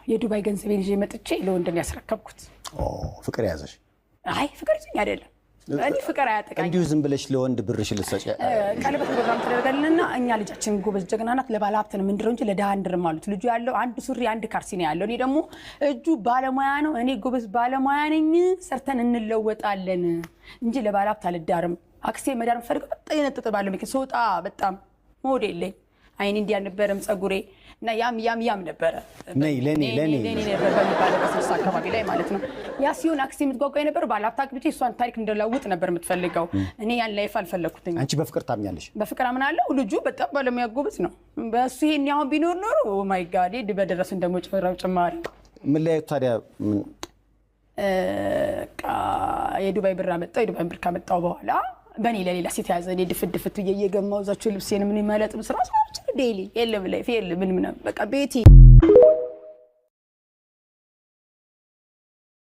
የዱባይ ገንዘቤን ይዤ መጥቼ ለወንድም ያስረከብኩት ፍቅር ያዘሽ አይ ፍቅር ይዘኝ አይደለም እኔ ፍቅር አያጠቃኝ እንዲሁ ዝም ብለሽ ለወንድ ብርሽ ልትሰጪ ቀለበት ፕሮግራም ተደረገልና እኛ ልጃችን ጎበዝ ጀግናናት ለባለ ሀብት ነው ምንድነው እንጂ ለደሃ እንድርም አሉት ልጁ ያለው አንድ ሱሪ አንድ ካልሲ ነው ያለው እኔ ደግሞ እጁ ባለሙያ ነው እኔ ጎበዝ ባለሙያ ነኝ ሰርተን እንለወጣለን እንጂ ለባለ ሀብት አልዳርም አክሴ መዳር ፈልገው በጣም የነጠጠ ባለ ሶጣ በጣም ሞዴል ላይ አይን እንዲያ ነበርም ጸጉሬ እና ያም ነበር ነይ ለኔ ነበር በሚባለው በስልሳ አካባቢ ላይ ማለት ነው ያ ሲሆን አክሲ የምትጓጓ ነበር ባላፍታክ ብቻ እሷን ታሪክ እንደላውጥ ነበር የምትፈልገው እኔ ያን ላይፍ አልፈለኩትኝ አንቺ በፍቅር ታምኛለሽ በፍቅር አምናለሁ ልጁ በጣም ባለሙያ ጎበዝ ነው በሱ ይሄን ያው ቢኖር ኖሮ ኦ ማይ ጋድ በደረሰን ደግሞ ጭራው ጭማሪ ምን ላይ ታዲያ የዱባይ ብር አመጣው የዱባይ ብር ካመጣው በኋላ በኔ ለሌላ ሴት ያዘ እኔ ድፍድፍት እየገማው ዛቸው ልብሴን ምን ይመለጥ መስራት ዴሊ የለም ላይፍ የለም ምን በቃ ቤቲ